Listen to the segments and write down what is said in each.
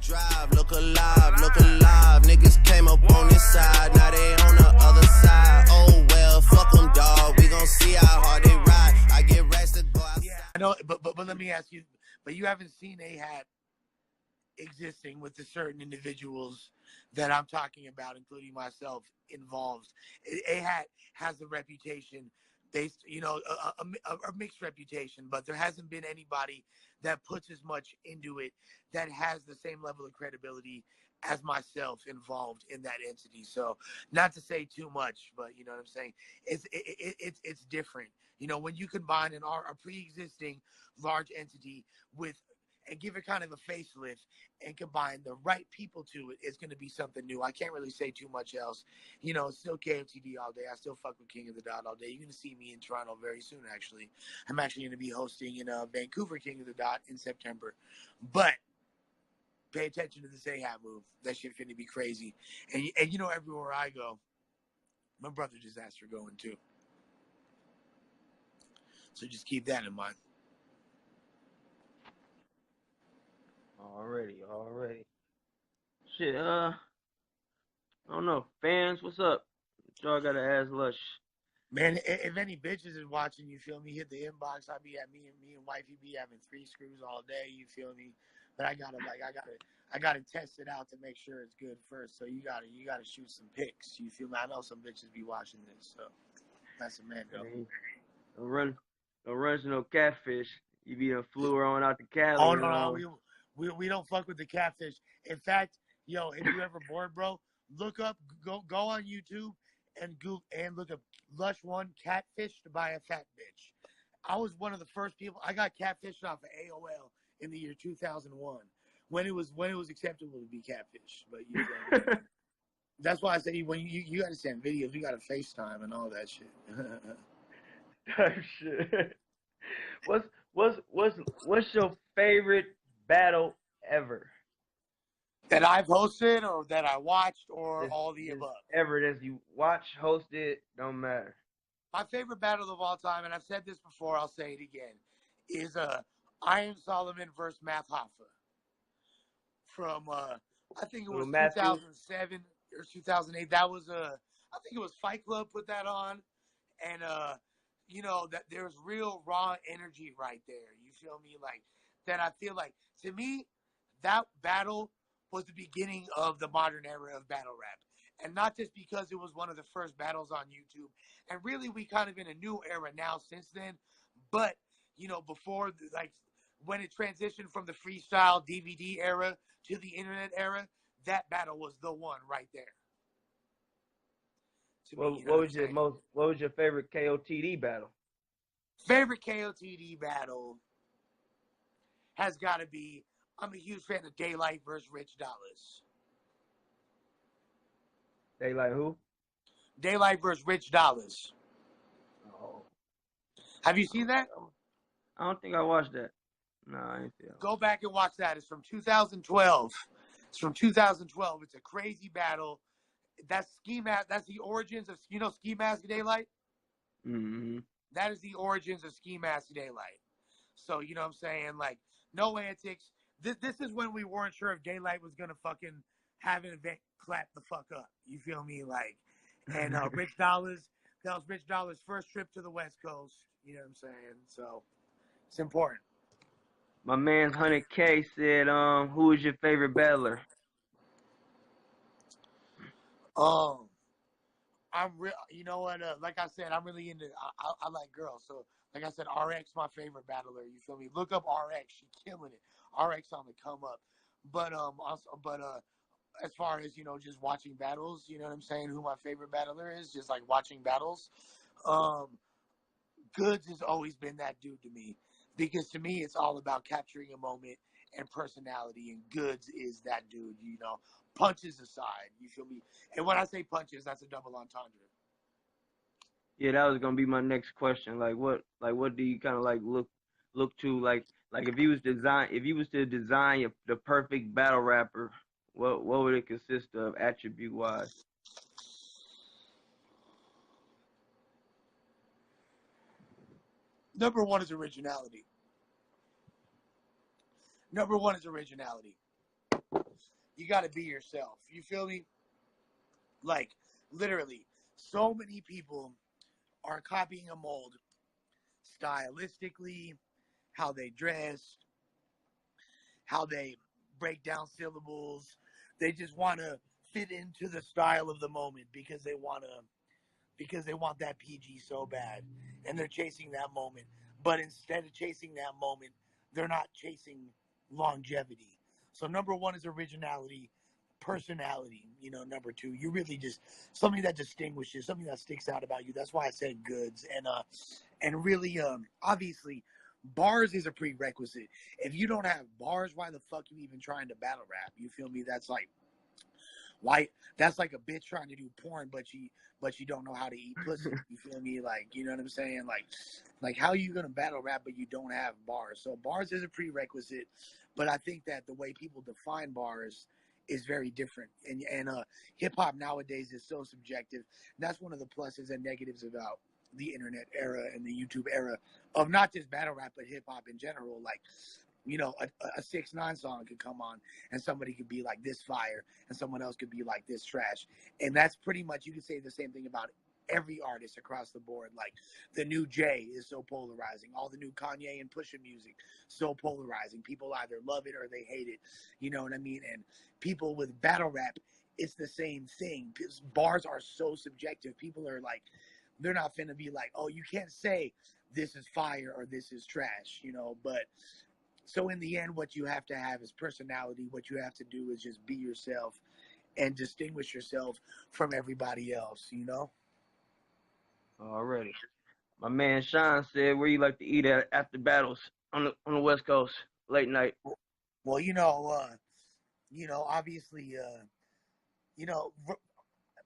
drive, look alive, niggas came up on this side, now they on the other side. Oh well, fuck them, dog, we gon' see how hard they ride. I get racks to go outside. Yeah, I know, but let me ask you, but you haven't seen A-Hat existing with the certain individuals that I'm talking about, including myself, involved. A-Hat has a reputation based, a mixed reputation, but there hasn't been anybody that puts as much into it that has the same level of credibility as myself involved in that entity. So not to say too much, but you know what I'm saying? It's different. You know, when you combine a pre-existing large entity with and give it kind of a facelift and combine the right people to it, it's going to be something new. I can't really say too much else. You know, it's still KFTD all day. I still fuck with King of the Dot all day. You're going to see me in Toronto very soon, actually. I'm actually going to be hosting in Vancouver King of the Dot in September. But pay attention to this A-Hat move. That shit finna be crazy. And you know, everywhere I go, my brother Disaster going too. So just keep that in mind. Already. Shit, I don't know. Fans, what's up? Y'all gotta ask Lush. Man, if any bitches is watching, you feel me, hit the inbox. I be at me and wifey be having 3 screws all day, you feel me? But I gotta test it out to make sure it's good first. So you gotta shoot some pics. You feel me? I know some bitches be watching this, so that's a man though. Don't run to no catfish. You be done flew her on out to Cali. Oh no, we don't fuck with the catfish. In fact, yo, if you ever bored, bro, look up, go on YouTube and look up Lush One catfished by a fat bitch. I was one of the first people. I got catfished off of AOL in the year 2001 when it was acceptable to be catfish. But that's why I say when you got to send videos, you got to FaceTime and all that shit. That shit. What's your favorite battle ever? That I've hosted or that I watched or all the above? Ever that you watch, hosted, don't matter. My favorite battle of all time, and I've said this before, I'll say it again, is Iron Solomon versus Math Hoffa. From, I think it was 2007 or 2008. That was, I think it was Fight Club put that on. And, you know, that there's real raw energy right there. You feel me? Like, that I feel like, to me, that battle was the beginning of the modern era of battle rap. And not just because it was one of the first battles on YouTube. And really, we kind of in a new era now since then. But, you know, before, like, when it transitioned from the freestyle DVD era to the internet era, that battle was the one right there. What was your favorite KOTD battle? Favorite KOTD battle has got to be, I'm a huge fan of Daylight versus Rich Dollars. Daylight who? Daylight versus Rich Dollars. Oh. Have you seen that? I don't think I watched that. No, I ain't see that. Go back and watch that. It's from 2012. It's a crazy battle. That's Ski Mask. That's the origins of, you know, Ski Mask Daylight? Mm-hmm. That is the origins of Ski Mask Daylight. So, you know what I'm saying? Like, no antics. This is when we weren't sure if Daylight was going to fucking have an event clap the fuck up. You feel me? Like, and Rich Dollars, that was Rich Dollars' first trip to the West Coast. You know what I'm saying? So, it's important. My man 100K said, who is your favorite battler? I'm real. You know what? Like I said, I'm really into. I like girls. So, like I said, RX my favorite battler. You feel me? Look up RX. She killing it. RX on the come up. But as far as, you know, just watching battles, you know what I'm saying? Who my favorite battler is? Just like watching battles. Goods has always been that dude to me, because to me it's all about capturing a moment and personality, and Goods is that dude. You know, punches aside, you feel me? And when I say punches, that's a double entendre. Yeah, that was gonna be my next question. Like what do you kind of like look to like if you was to design the perfect battle rapper, what would it consist of attribute wise? Number one is originality. You got to be yourself. You feel me? Like, literally, so many people are copying a mold stylistically, how they dress, how they break down syllables. They just want to fit into the style of the moment because they want that PG so bad, and they're chasing that moment. But instead of chasing that moment, they're not chasing longevity. So number one is originality, personality. Number two, you really just something that distinguishes, something that sticks out about you. That's why I said goods, and really, obviously, bars is a prerequisite. If you don't have bars, why the fuck you even trying to battle rap? You feel me? That's like why that's like a bitch trying to do porn, but she don't know how to eat pussy. You feel me? Like, you know what I'm saying? Like how are you gonna battle rap but you don't have bars? So bars is a prerequisite, but I think that the way people define bars is very different. And hip hop nowadays is so subjective. And that's one of the pluses and negatives about the internet era and the YouTube era of not just battle rap but hip hop in general. Like, a 6ix9ine song could come on and somebody could be like this fire and someone else could be like this trash. And that's pretty much, you could say the same thing about every artist across the board. Like the new Jay is so polarizing. All the new Kanye and Pusha music, so polarizing. People either love it or they hate it. You know what I mean? And people with battle rap, it's the same thing. Bars are so subjective. People are like, they're not finna be like, oh, you can't say this is fire or this is trash, but so in the end, what you have to have is personality. What you have to do is just be yourself and distinguish yourself from everybody else, Already. My man Sean said, where you like to eat at after battles on the West Coast, late night. Well, obviously,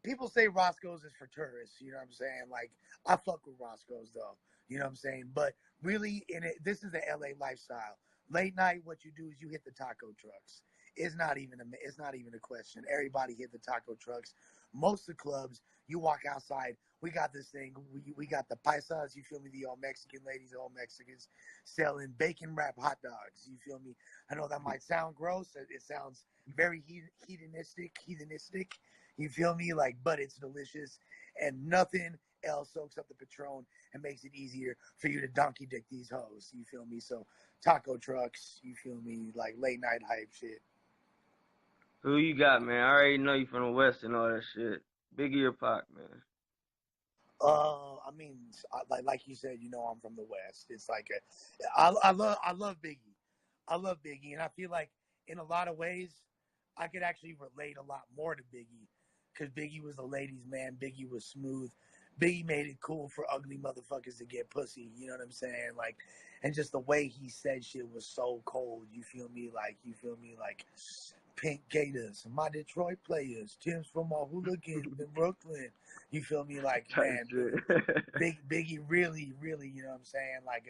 people say Roscoe's is for tourists. You know what I'm saying? Like, I fuck with Roscoe's though. You know what I'm saying? But really, this is the LA lifestyle. Late night, what you do is you hit the taco trucks. It's not even a question. Everybody hit the taco trucks. Most of the clubs, you walk outside. We got this thing. We got the paisas. You feel me? The old Mexican ladies, old Mexicans selling bacon wrap hot dogs. You feel me? I know that might sound gross. It sounds very hedonistic. You feel me? Like, but it's delicious, and nothing else soaks up the Patron and makes it easier for you to donkey dick these hoes. You feel me? So taco trucks, you feel me? Like late night hype shit. Who you got, man? I already know you from the West and all that shit. Biggie or Pac, man? I mean, like you said, I'm from the West. It's like I love Biggie. I love Biggie, and I feel like in a lot of ways, I could actually relate a lot more to Biggie because Biggie was a ladies' man. Biggie was smooth. Biggie made it cool for ugly motherfuckers to get pussy. You know what I'm saying? Like, and just the way he said shit was so cold. You feel me? Like, Pink Gators, my Detroit players, Tim's from my hooligans in Brooklyn. You feel me? Like, Type man, shit. Biggie really, really, you know what I'm saying? Like,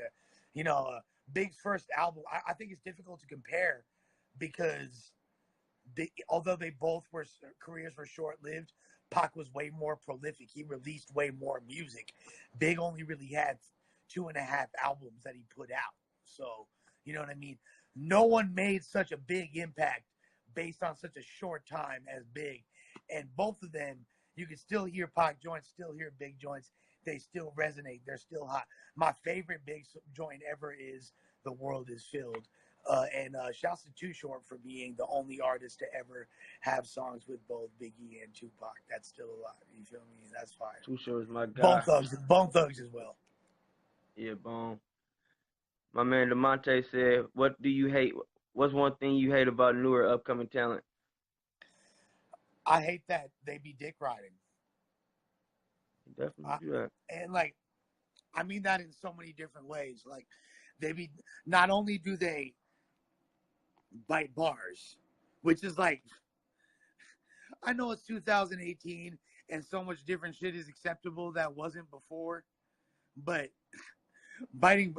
Big's first album, I think it's difficult to compare because although they both careers were short-lived, Pac was way more prolific. He released way more music. Big only really had 2.5 albums that he put out. So, you know what I mean? No one made such a big impact based on such a short time as Big. And both of them, you can still hear Pac joints, still hear Big joints. They still resonate. They're still hot. My favorite Big joint ever is The World Is Filled. And shouts to Too Short for being the only artist to ever have songs with both Biggie and Tupac. That's still alive. You feel me? That's fire. Too Short is my Bone guy. Thugs as well. Yeah, Bone. My man DeMonte said, what do you hate? What's one thing you hate about newer upcoming talent? I hate that they be dick riding. Definitely do that. And like, I mean that in so many different ways. Like, not only do they bite bars, which is like, I know it's 2018 and so much different shit is acceptable that wasn't before, but biting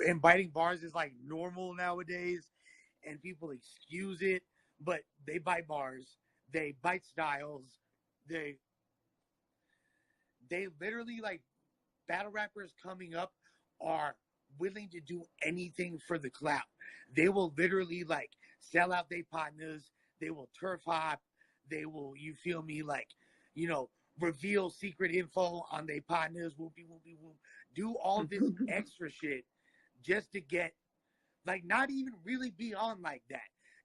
bars is like normal nowadays and people excuse it, but they bite bars, they bite styles, they literally, like, battle rappers coming up are willing to do anything for the clout. They will literally like sell out their partners. They will turf hop. They will, you feel me, like, you know, reveal secret info on their partners, whoopie, whoopie, whoop. Do all this extra shit just to get, like, not even really be on like that,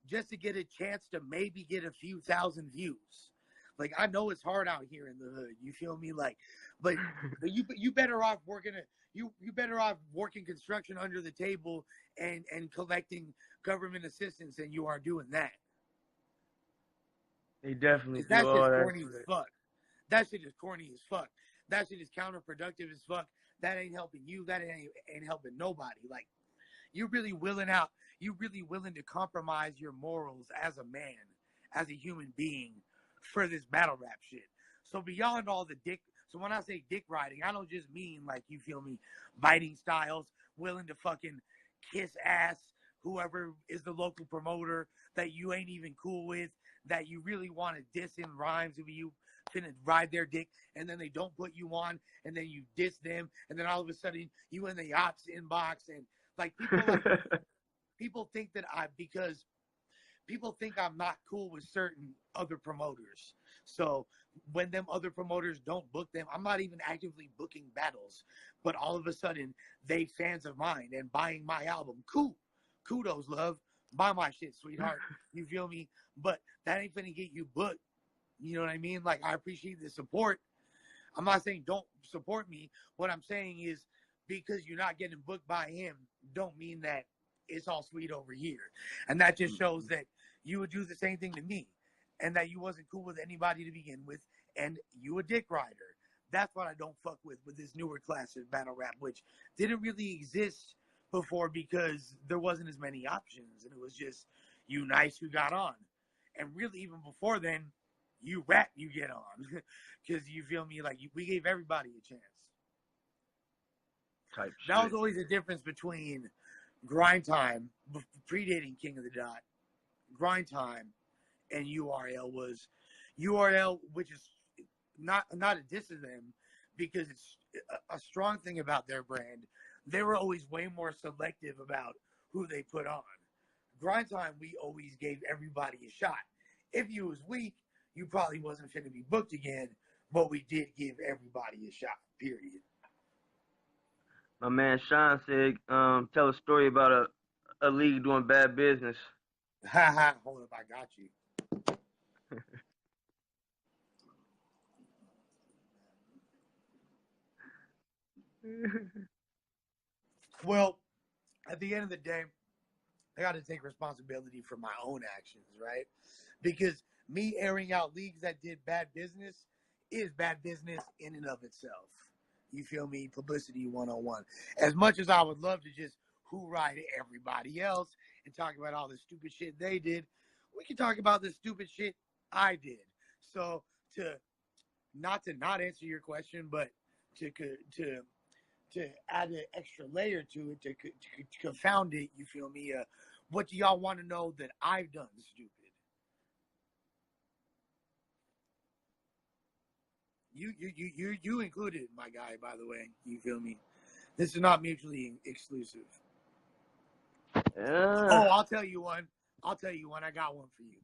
just to get a chance to maybe get a few thousand views. Like, I know it's hard out here in the hood. You feel me? Like, but you better off working you better off working construction under the table and collecting government assistance than you are doing that. They definitely Because do that all shit's that corny as shit. fuck. That shit is corny as fuck. That shit is counterproductive as fuck. That ain't helping you. That ain't helping nobody. Like, you're really willing to compromise your morals as a man, as a human being, for this battle rap shit. So beyond all the dick, so when I say dick riding, I don't just mean, like, you feel me, biting styles, willing to fucking kiss ass whoever is the local promoter that you ain't even cool with, that you really want to diss in rhymes if you finna ride their dick, and then they don't put you on, and then you diss them, and then all of a sudden you in the ops inbox, and like people think that because people think I'm not cool with certain other promoters. So when them other promoters don't book them, I'm not even actively booking battles, but all of a sudden they fans of mine and buying my album. Cool. Kudos, love. Buy my shit, sweetheart. You feel me? But that ain't finna get you booked. You know what I mean? Like, I appreciate the support. I'm not saying don't support me. What I'm saying is, because you're not getting booked by him, don't mean that it's all sweet over here. And that just shows that you would do the same thing to me, and that you wasn't cool with anybody to begin with, and you a dick rider. That's what I don't fuck with this newer class of battle rap, which didn't really exist before because there wasn't as many options, and it was just you nice who got on. And really, even before then, you rap, you get on. Because you feel me, like, we gave everybody a chance. Type That shit. was always the difference between Grind Time, predating King of the Dot, Grind Time, and URL was URL, which is not a diss of them, because it's a strong thing about their brand. They were always way more selective about who they put on. Grind Time, we always gave everybody a shot. If you was weak, you probably wasn't going to be booked again, but we did give everybody a shot, period. My man Sean said, tell a story about a league doing bad business. Ha, hold up, I got you. Well, at the end of the day, I got to take responsibility for my own actions, right? Because me airing out leagues that did bad business is bad business in and of itself. You feel me? Publicity 101. As much as I would love to just hoorah to everybody else and talk about all the stupid shit they did, we can talk about the stupid shit I did. So to not answer your question, but to add an extra layer to it, to confound it, you feel me? What do y'all want to know that I've done stupid? You included, my guy, by the way. You feel me? This is not mutually exclusive. Oh, I'll tell you one. I got one for you.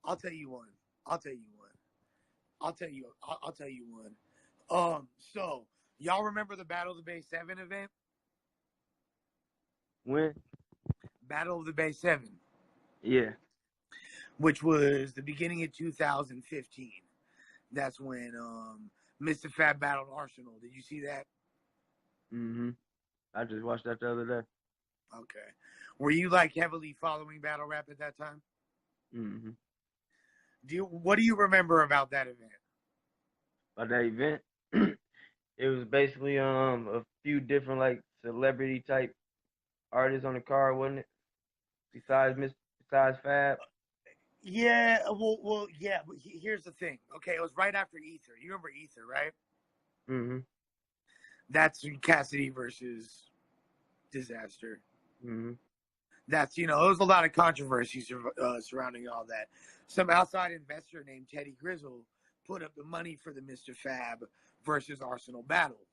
I'll tell you one. So y'all remember the Battle of the Bay 7 event? When? Battle of the Bay 7. Yeah. Which was the beginning of 2015. That's when Mr. Fab battled Arsenal. Did you see that? Mm-hmm. I just watched that the other day. Okay. Were you, like, heavily following battle rap at that time? Mm-hmm. What do you remember about that event? About that event, it was basically a few different like celebrity type artists on the card, wasn't it? Besides Fab. Yeah, well, yeah. But here's the thing. Okay, it was right after Ether. You remember Ether, right? Mm-hmm. That's Cassidy versus Disaster. Mm-hmm. That's, there was a lot of controversy surrounding all that. Some outside investor named Teddy Grizzle put up the money for the Mr. Fab versus Arsenal battle.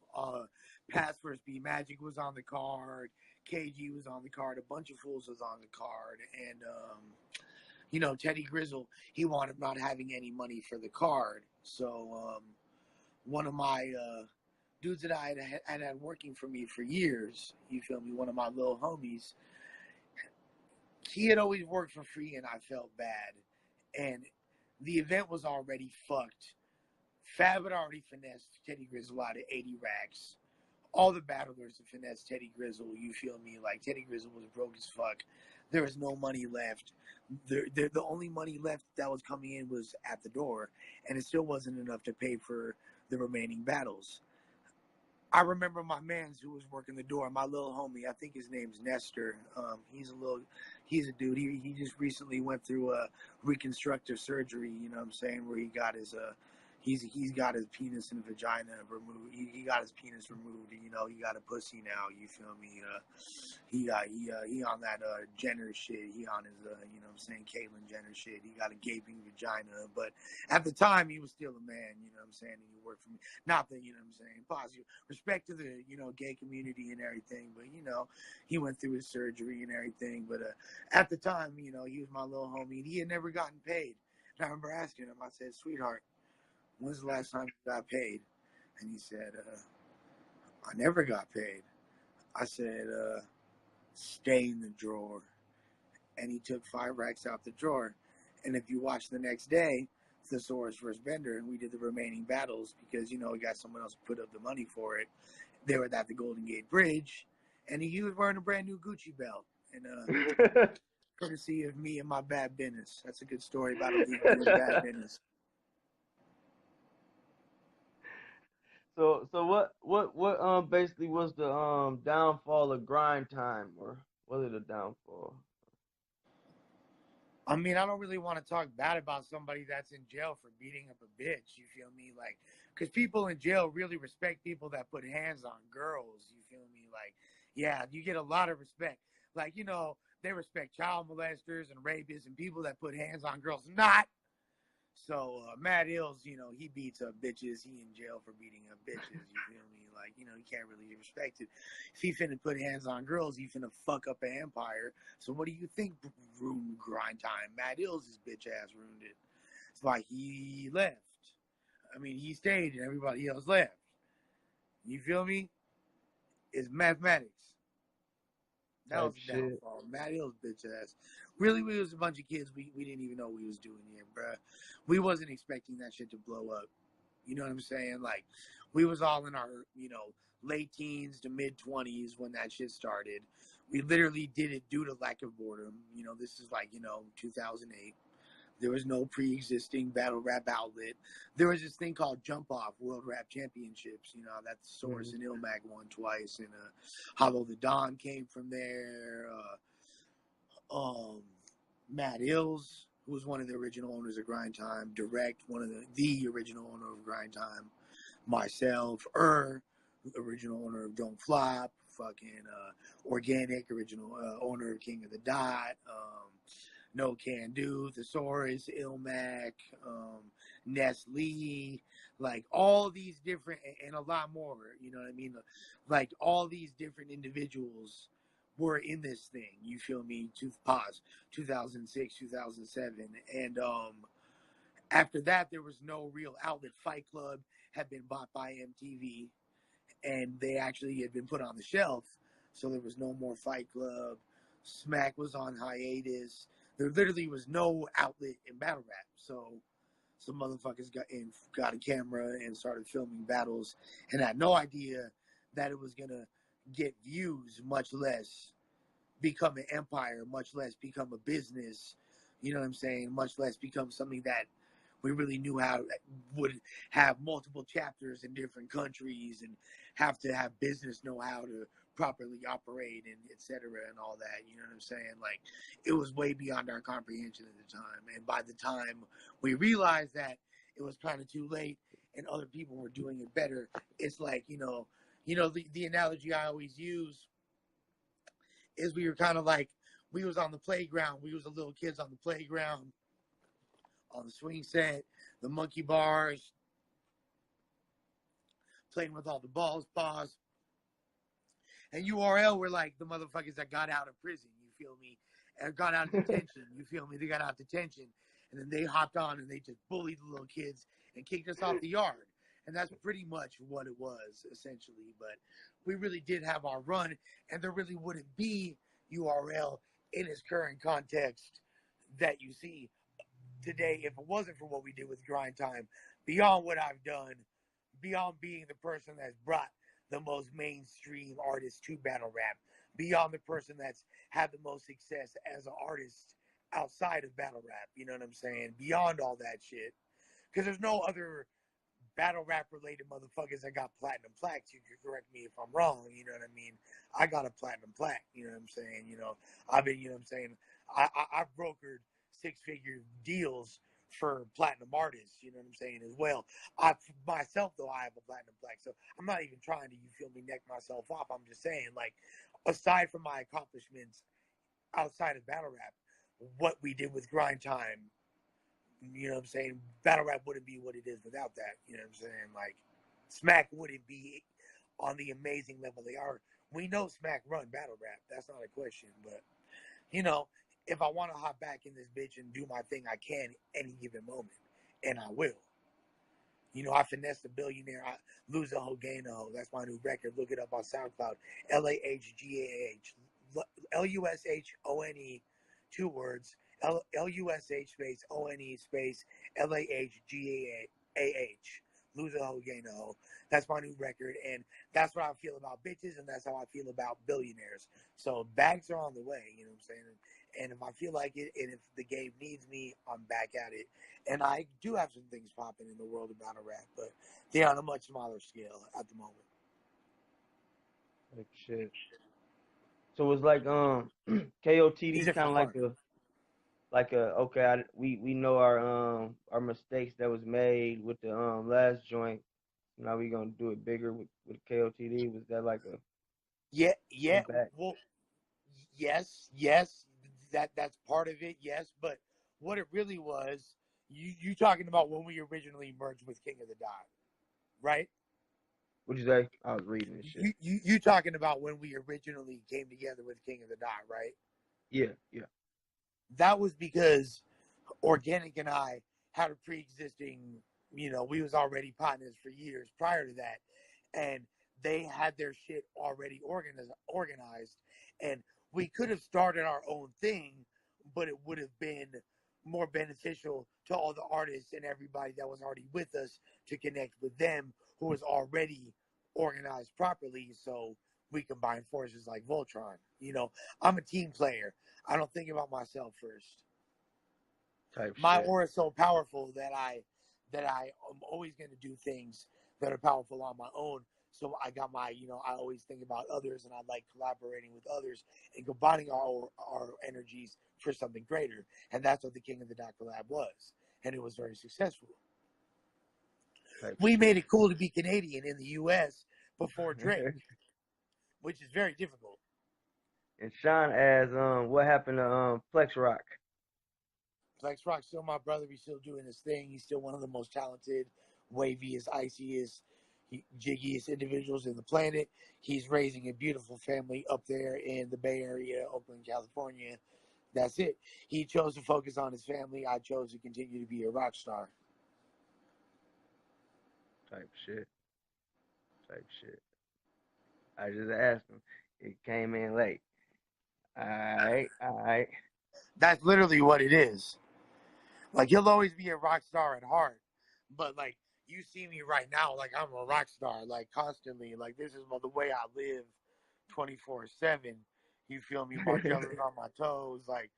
Pass vs. B Magic was on the card. KG was on the card. A bunch of fools was on the card. And Teddy Grizzle, he wanted not having any money for the card. So one of my dudes that I had working for me for years, you feel me, one of my little homies, he had always worked for free, and I felt bad. And the event was already fucked. Fab had already finessed Teddy Grizzle out of 80 racks. All the battlers had finessed Teddy Grizzle, you feel me? Like, Teddy Grizzle was broke as fuck. There was no money left. The only money left that was coming in was at the door, and it still wasn't enough to pay for the remaining battles. I remember my mans who was working the door, my little homie. I think his name's Nestor. He's a dude. He just recently went through a reconstructive surgery. You know what I'm saying? Where he got his he's got his penis and vagina removed. He got his penis removed. He got a pussy now. You feel me? He on that Jenner shit. He on his you know what I'm saying, Caitlyn Jenner shit. He got a gaping vagina. But at the time, he was still a man. You know what I'm saying? And he worked for me. Not that, you know what I'm saying, positive respect to the gay community and everything. But he went through his surgery and everything. But at the time, he was my little homie. And he had never gotten paid. And I remember asking him. I said, "Sweetheart, when's the last time you got paid?" And he said, "I never got paid." I said, "Stay in the drawer." And he took 5 racks out the drawer. And if you watch the next day, Thesaurus versus Bender, and we did the remaining battles because, we got someone else to put up the money for it. They were at the Golden Gate Bridge, and he was wearing a brand new Gucci belt. And courtesy of me and my bad business. That's a good story about a league doing bad business. So what basically was the downfall of grind time, or was it a downfall? I mean, I don't really want to talk bad about somebody that's in jail for beating up a bitch. You feel me? Like, because people in jail really respect people that put hands on girls. You feel me? Like, yeah, you get a lot of respect. Like, they respect child molesters and rapists and people that put hands on girls. Not. So, Matt Hills, he beats up bitches. He in jail for beating up bitches. You feel me? Like, he can't really respect it. If he finna put hands on girls, he finna fuck up an empire. So what do you think ruined grind time? Matt Hills' bitch ass ruined it. It's like he left. I mean, he stayed and everybody else left. You feel me? It's mathematics. That was the downfall. Matt Hill's bitch ass. Really, we was a bunch of kids. We didn't even know what we was doing here, bruh. We wasn't expecting that shit to blow up. You know what I'm saying? Like, we was all in our, late teens to mid-20s when that shit started. We literally did it due to lack of boredom. This is like, 2008. There was no pre-existing battle rap outlet. There was this thing called Jump Off World Rap Championships. That Source and Ilmac won twice, and Hollow the Don came from there. Matt Hills, who was one of the original owners of Grind Time, Direct, one of the original owner of Grind Time, myself, the original owner of Don't Flop, fucking Organic, original owner of King of the Dot, No Can Do, Thesaurus, Ilmac, Nestle, like all these different, and a lot more, you know what I mean? Like all these different individuals were in this thing, you feel me? 2006, 2007. And after that, there was no real outlet. Fight Club had been bought by MTV, and they actually had been put on the shelf, so there was no more Fight Club. Smack was on hiatus. There literally was no outlet in battle rap. So some motherfuckers got a camera and started filming battles and had no idea that it was going to get views, much less become an empire, much less become a business, you know what I'm saying, much less become something that we really knew how would have multiple chapters in different countries and have to have business know how to properly operate and et cetera and all that. You know what I'm saying? Like, it was way beyond our comprehension at the time. And by the time we realized that, it was kind of too late and other people were doing it better. It's like, the analogy I always use is we were kind of like, we was on the playground. We was the little kids on the playground, on the swing set, the monkey bars, playing with all the balls, paws. And URL were like the motherfuckers that got out of prison, you feel me? and got out of detention. You feel me? They got out of detention, and then they hopped on and they just bullied the little kids and kicked us off the yard. And that's pretty much what it was, essentially. But we really did have our run, and there really wouldn't be URL in its current context that you see today if it wasn't for what we did with Grind Time. Beyond what I've done, beyond being the person that's brought the most mainstream artists to battle rap, beyond the person that's had the most success as an artist outside of battle rap, you know what I'm saying? Beyond all that shit. Because there's no other battle rap related motherfuckers that got platinum plaques. You can correct me if I'm wrong, you know what I mean? I got a platinum plaque, you know what I'm saying? You know, I've been, you know what I'm saying? I've brokered 6-figure deals for platinum artists, you know what I'm saying, as well. Myself, though, I have a platinum plaque, so I'm not even trying to, you feel me, neck myself off. I'm just saying, like, aside from my accomplishments outside of battle rap, what we did with Grind Time, you know what I'm saying, battle rap wouldn't be what it is without that, you know what I'm saying? Like, Smack wouldn't be on the amazing level they are. We know Smack run battle rap, that's not a question, but, you know, if I want to hop back in this bitch and do my thing, I can any given moment, and I will. You know, I finessed a billionaire. I lose a hoe, gain a hoe. That's my new record. Look it up on SoundCloud. LAHGAH. LUSHONE, 2 words. LUSH space ONE space LAHGAH. Lose a hoe, gain a hoe. That's my new record, and that's what I feel about bitches, and that's how I feel about billionaires. So bags are on the way, you know what I'm saying? And if I feel like it, and if the game needs me, I'm back at it. And I do have some things popping in the world of battle rap, but they're on a much smaller scale at the moment. Like shit. So it's like KOTD These are kind of fun. like a okay. We know our mistakes that was made with the last joint. Now we gonna do it bigger with KOTD. Was that like a Yeah. comeback? Well, yes. That's part of it, yes. But what it really was, you talking about when we originally merged with King of the Dot, right? What'd you say? I was reading this shit. You talking about when we originally came together with King of the Dot, right? Yeah. That was because Organic and I had a pre-existing, you know, we was already partners for years prior to that, and they had their shit already organized, and we could have started our own thing, but it would have been more beneficial to all the artists and everybody that was already with us to connect with them who was already organized properly. So we combine forces like Voltron. You know, I'm a team player. I don't think about myself first. Type My shit. aura is so powerful that I am always going to do things that are powerful on my own. So I got my, you know, I always think about others, and I like collaborating with others and combining our energies for something greater. And that's what the King of the Dot collab was, and it was very successful. Type We shit. made it cool to be Canadian in the U.S. before Drake, which is very difficult. And Sean asks, what happened to Flex Rock? Flex Rock's still my brother. He's still doing his thing. He's still one of the most talented, waviest, iciest, jiggiest individuals in the planet. He's raising a beautiful family up there in the Bay Area, Oakland, California. That's it. He chose to focus on his family. I chose to continue to be a rock star. Type shit. I just asked him. It came in late. Alright. That's literally what it is. Like, he'll always be a rock star at heart. But, like, you see me right now, like, I'm a rock star, like, constantly. Like, this is the way I live 24/7. You feel me? Margello's on my toes, like,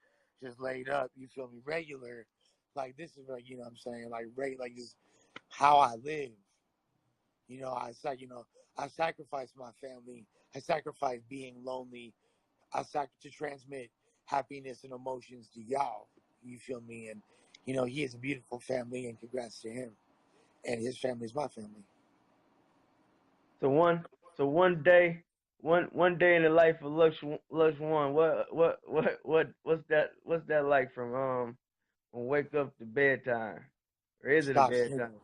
just laid up. You feel me? Regular. Like, this is, like, you know what I'm saying? Like, like, this how I live. You know, I sacrifice my family. I sacrifice being lonely. To transmit happiness and emotions to y'all. You feel me? And you know, he has a beautiful family, and congrats to him. And his family is my family. So one day, one day in the life of Lush One. What's that like from wake up to bedtime, or is it a Stop snitching. bedtime?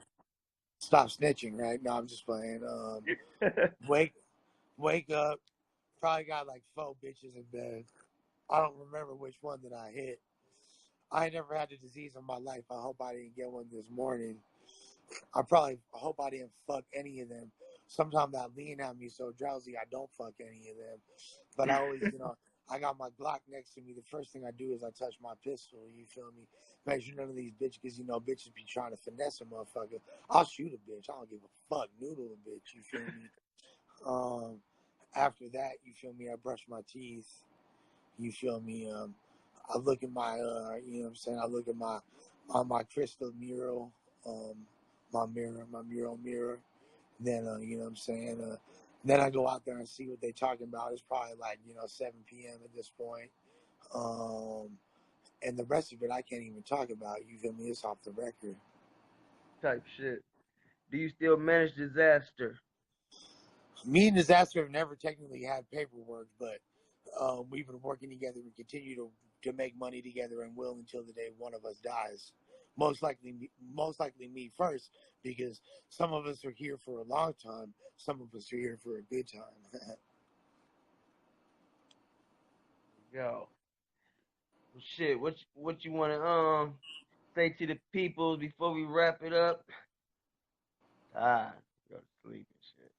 Stop snitching, right? No, I'm just playing. Wake up. Probably got like 4 bitches in bed. I don't remember which one that I hit. I never had a disease in my life. I hope I didn't get one this morning. I hope I didn't fuck any of them. Sometimes that lean have me so drowsy I don't fuck any of them. But I always, I got my Glock next to me. The first thing I do is I touch my pistol. You feel me? Make sure none of these bitches, because bitches be trying to finesse a motherfucker. I'll shoot a bitch. I don't give a fuck. Noodle a bitch. You feel me? After that, you feel me? I brush my teeth. You feel me? I look at my, I look at my crystal mural, my mural. Then, then I go out there and see what they're talking about. It's probably like, 7 p.m. at this point. And the rest of it I can't even talk about. You feel me? It's off the record. Type shit. Do you still manage disaster? Me and Disaster have never technically had paperwork, but we've been working together and continue to make money together and will until the day one of us dies. Most likely me first, because some of us are here for a long time. Some of us are here for a good time. Yo. Shit, what you wanna say to the people before we wrap it up? Ah, go to sleep and shit.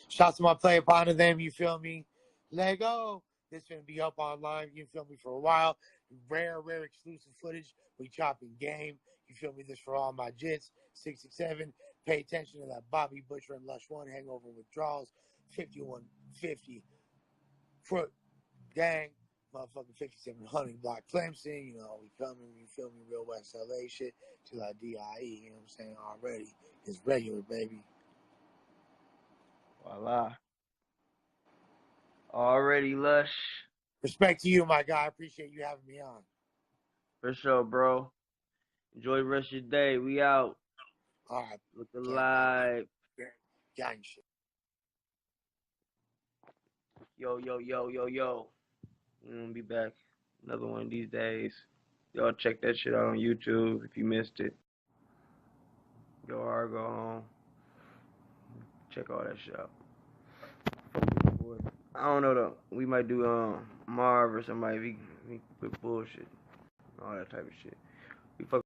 Shouts to my player partner, them, you feel me? Lego. This gonna be up online, you feel me, for a while. Rare exclusive footage. We chopping game. You feel me? This for all my jits. 667. Pay attention to that Bobby Butcher and Lush One hangover withdrawals. 5150. Foot gang. Motherfucking 5700 block Clemson. We coming, you feel me? Real West LA shit. To that DIE, you know what I'm saying? Already. It's regular, baby. Voila. Already, Lush. Respect to you, my guy. I appreciate you having me on. For sure, bro. Enjoy the rest of your day. We out. All right. Look alive. Gang shit. Yo. We're gonna be back another one of these days. Y'all check that shit out on YouTube if you missed it. Go hard, go home. Check all that shit out. I don't know though. We might do Marv or somebody. We quit bullshit. All that type of shit. We fuck